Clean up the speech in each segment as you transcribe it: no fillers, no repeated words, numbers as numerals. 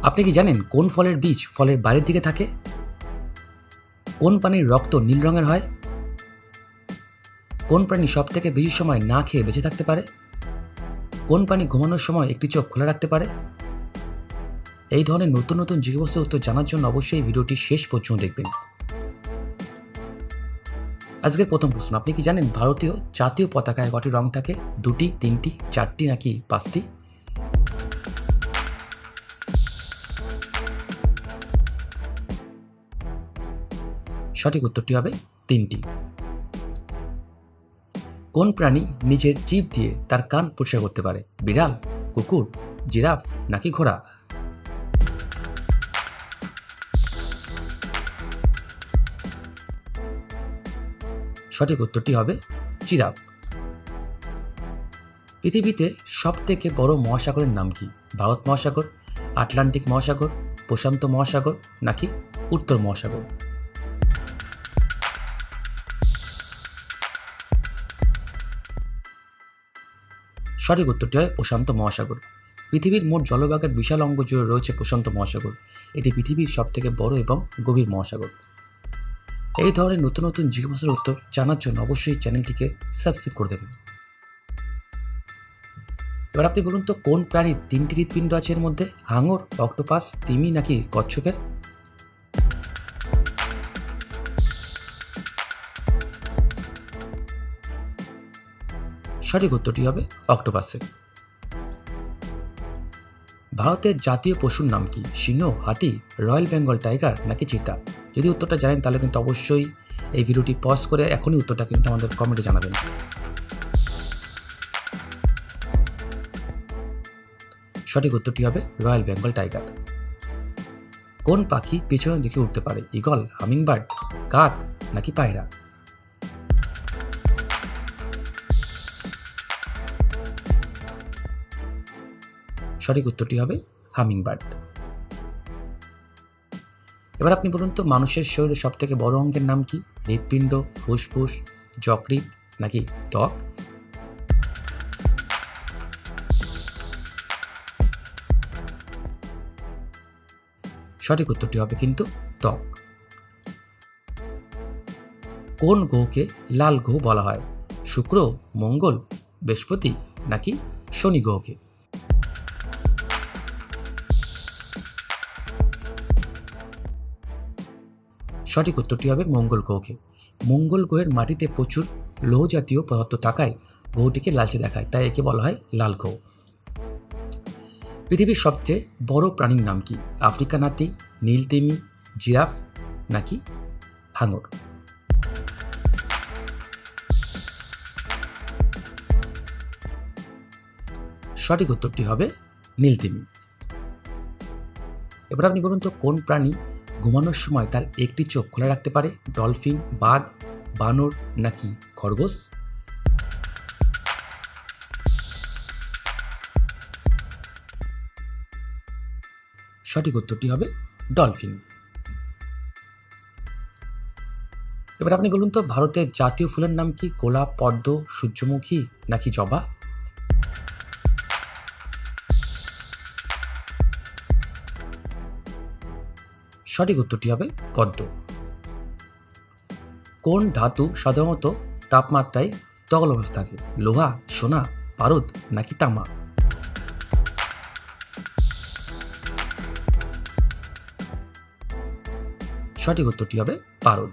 আপনি কি জানেন কোন ফলের বীজ ফলের বাইরের দিকে থাকে? কোন প্রাণীর রক্ত নীল রঙের হয়? কোন প্রাণী সবথেকে বেশি সময় না খেয়ে বেঁচে থাকতে পারে? কোন প্রাণী ঘুমানোর সময় একটি চোখ খোলা রাখতে পারে? এই ধরনের নতুন নতুন জিজ্ঞাসার উত্তর জানার জন্য অবশ্যই এই ভিডিওটি শেষ পর্যন্ত দেখবেন। আজকের প্রথম প্রশ্ন, আপনি কি জানেন ভারতীয় জাতীয় পতাকায় কটি রং থাকে? 2টি, 3টি, 4টি নাকি 5টি? সঠিক উত্তরটি হবে 3টি। কোন প্রাণী নিজের জিভ দিয়ে তার কান পরিষ্কার করতে পারে? বিড়াল, কুকুর, জিরাফ নাকি ঘোড়া? সঠিক উত্তরটি হবে জিরাফ। পৃথিবীতে সবথেকে বড় মহাসাগরের নাম কি? ভারত মহাসাগর, আটলান্টিক মহাসাগর, প্রশান্ত মহাসাগর নাকি উত্তর মহাসাগর? সঠিক উত্তরটি হয় প্রশান্ত মহাসাগর। পৃথিবীর মোট জলভাগের বিশাল অঙ্গ জুড়ে রয়েছে প্রশান্ত মহাসাগর। এটি পৃথিবীর সবথেকে বড় এবং গভীর মহাসাগর। এই ধরনের নতুন নতুন জিজ্ঞাসার উত্তর জানার জন্য অবশ্যই চ্যানেলটিকে সাবস্ক্রাইব করে দেবেন। এবার আপনি বলুন তো, কোন প্রাণীর 3টি হৃৎপিণ্ড আছে এর মধ্যে? হাঙর, অক্টোপাস, তিমি নাকি কচ্ছপের? সঠিক উত্তরটি হবে অক্টোপাসের। ভারতের জাতীয় পশুর নাম কি? সিংহ, হাতি, রয়্যাল বেঙ্গল টাইগার নাকি চিতা? যদি উত্তরটা জানেন তাহলে কিন্তু অবশ্যই এই ভিডিওটি পজ করে এখনই উত্তরটা কিন্তু আমাদের কমেন্টে জানাবেন। সঠিক উত্তরটি হবে রয়্যাল বেঙ্গল টাইগার। কোন পাখি পেছনের দিকে উঠতে পারে? ঈগল, হামিংবার্ড, কাক নাকি পায়রা? সঠিক উত্তরটি হবে হামিংবার্ড। এবার আপনি বলুন তো, মানুষের শরীরে সবথেকে বড় অঙ্গের নাম কি? হৃৎপিণ্ড, ফুসফুস, যকৃৎ নাকি ত্বক? সঠিক উত্তরটি হবে কিন্তু ত্বক। কোন গ্রহকে লাল গ্রহ বলা হয়? শুক্র, মঙ্গল, বৃহস্পতি নাকি শনি গ্রহকে? সঠিক উত্তরটি হবে মঙ্গল গ্রহকে। মঙ্গল গ্রহের মাটিতে প্রচুর লৌহ জাতীয় পদার্থ থাকায় গ্রহটিকে লালচে দেখায়, তাই একে বলা হয় লাল গ্রহ। পৃথিবীর সবচেয়ে বড় প্রাণীর নাম কি? আফ্রিকান হাতি, নীল তিমি, জিরাফ নাকি হাঙর? সঠিক উত্তরটি হবে নীল তিমি। এবার আপনি বলুন তো, কোন প্রাণী ঘুমানোর সময় তার একটি চোখ খোলা রাখতে পারে? ডলফিন, বাঘ, বানর নাকি খরগোশ? সঠিক উত্তরটি হবে ডলফিন। এবার আপনি বলুন তো, ভারতের জাতীয় ফুলের নাম কি? গোলাপ, পদ্ম, সূর্যমুখী নাকি জবা? সঠিক উত্তরটি হবে পদ্ম। কোন ধাতু সাধারণত তাপমাত্রায় তরল অবস্থা থাকে? লোহা, সোনা, পারদ নাকি তামা? সঠিক উত্তরটি হবে পারদ।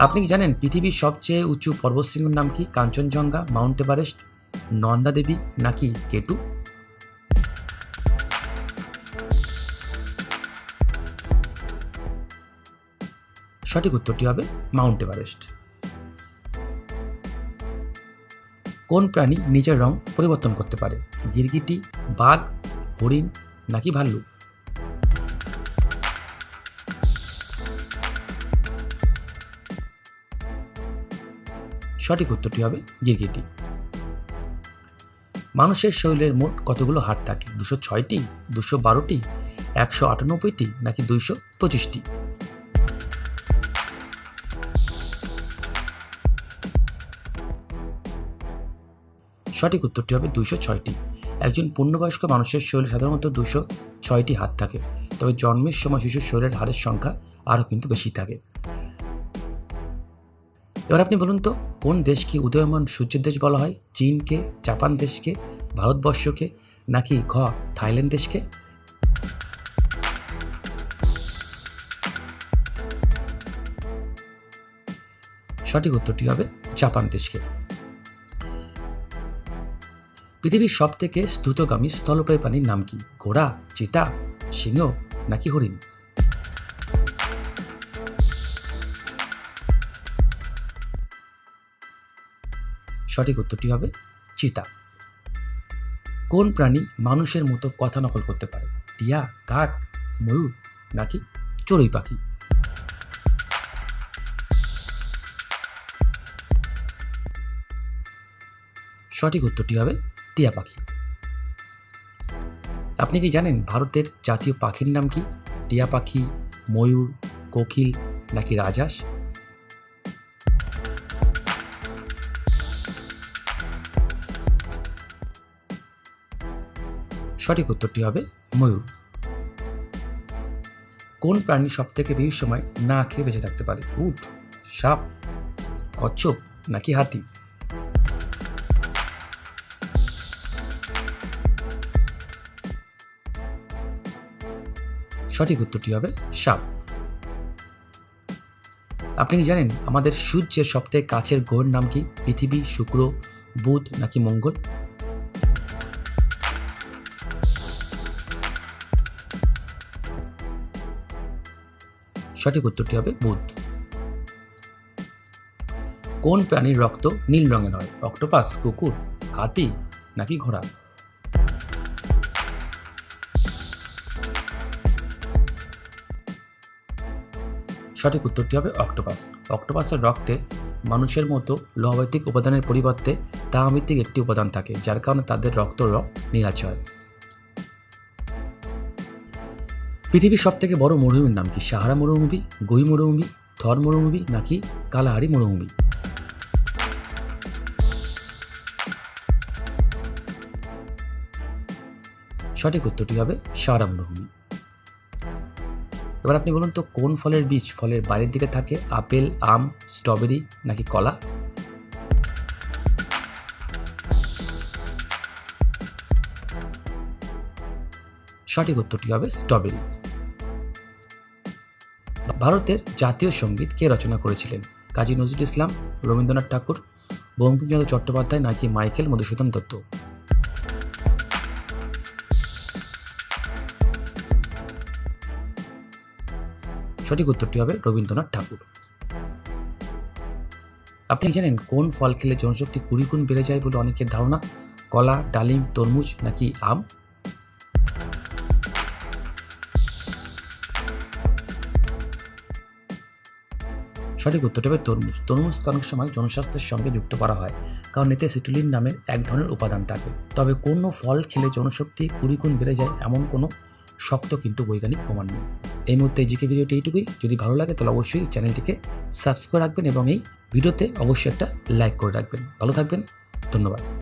আপনি কি জানেন পৃথিবীর সবচেয়ে উঁচু পর্বতশৃঙ্গের নাম কি? কাঞ্চনজঙ্ঘা, মাউন্ট এভারেস্ট, নন্দা দেবী নাকি কেটু? সঠিক উত্তরটি হবে মাউন্ট এভারেস্ট। কোন প্রাণী নিজের রং পরিবর্তন করতে পারে? গিরগিটি, বাঘ, হরিণ নাকি ভাল্লুক? সঠিক উত্তরটি হবে গিরগিটি। মানুষের শরীরের মোট কতগুলো হাড় থাকে? 206টি, 212টি, 198টি নাকি 225টি? সঠিক উত্তরটি হবে 206টি। একজন পূর্ণবয়স্ক মানুষের শরীরে সাধারণত 206টি হাত থাকে, তবে জন্মের সময় শিশুর শরীরের হাড়ের সংখ্যা আরও কিন্তু বেশি থাকে। এবার আপনি বলুন তো, কোন দেশকে উদীয়মান সূর্যের দেশ বলা হয়? চীনকে, জাপান দেশকে, ভারতবর্ষকে, নাকি ঘ থাইল্যান্ড দেশকে? সঠিক উত্তরটি হবে জাপান দেশকে। পৃথিবীর সব থেকে দ্রুতগামী স্থলপায়ী প্রাণীর নাম কি? ঘোড়া, চিতা, সিংহ নাকি হরিণ? সঠিক উত্তরটি হবে চিতা। কোন প্রাণী মানুষের মতো কথা নকল করতে পারে? টিয়া, কাক, ময়ূর নাকি চড়ুই পাখি? সঠিক উত্তরটি হবে টিয়া পাখি। আপনি কি জানেন ভারতের জাতীয় পাখির নাম কি? টিয়া পাখি, ময়ূর, কোকিল নাকি রাজহাঁস? সঠিক উত্তরটি হবে ময়ূর। কোন প্রাণী সব থেকে বেশি সময় না খেয়ে বেঁচে থাকতে পারে? উট, সাপ, কচ্ছপ নাকি হাতি? সঠিক উত্তরটি হবে সাপ। আপনি কি জানেন আমাদের সূর্যের সবথেকে কাছের গ্রহের নাম কি? পৃথিবী, শুক্র, বুধ নাকি মঙ্গল? সঠিক উত্তরটি হবে বুধ। কোন প্রাণীর রক্ত নীল রঙের হয়? অক্টোপাস, কুকুর, হাতি নাকি ঘোড়া? সঠিক উত্তরটি হবে অক্টোপাস। অক্টোপাসের রক্তে মানুষের মতো লোহবৈতিক উপাদানের পরিবর্তে তামাভিত্তিক একটি উপাদান থাকে, যার কারণে তাদের রক্ত রং নীলাচ হয়। পৃথিবীর সব থেকে বড় মরুভূমির নাম কি? সাহারা মরুভূমি, গহি মরুভূমি, থর মরুভূমি নাকি কালাহারি মরুভূমি? সঠিক উত্তরটি হবে সাহারা মরুভূমি। এবার আপনি বলুন তো, কোন ফলের বীজ ফলের বাইরের দিকে থাকে? আপেল, আম, স্ট্রবেরি নাকি কলা? সঠিক উত্তরটি হবে স্ট্রবেরি। ভারতের জাতীয় সঙ্গীত কে রচনা করেছিলেন? কাজী নজরুল ইসলাম, রবীন্দ্রনাথ ঠাকুর, বঙ্কিমচন্দ্র চট্টোপাধ্যায় নাকি মাইকেল মধুসূদন দত্ত? সঠিক উত্তরটি হবে রবীন্দ্রনাথ ঠাকুর। আপনি জানেন কোন ফল খেলে জনশক্তি 20 গুণ বেড়ে যায় বলে অনেকের ধারণা? কলা, ডালিম, তরমুজ নাকি আম? সঠিক উত্তরটি হবে তরমুজ। তরমুজ অনেক সময় জনস্বাস্থ্যের সঙ্গে যুক্ত করা হয়, কারণ এতে সিটুলিন নামের এক ধরনের উপাদান থাকে। তবে কোন ফল খেলে জনশক্তি 20 গুণ বেড়ে যায় এমন কোনো শক্ত কিন্তু বৈজ্ঞানিক প্রমাণ নেই। এই মুহূর্তে জিকে ভিডিওটি এইটুকুই। যদি ভালো লাগে তাহলে অবশ্যই চ্যানেলটিকে সাবস্ক্রাইব করে রাখবেন এবং এই ভিডিওতে অবশ্যই একটা লাইক করে রাখবেন। ভালো থাকবেন, ধন্যবাদ।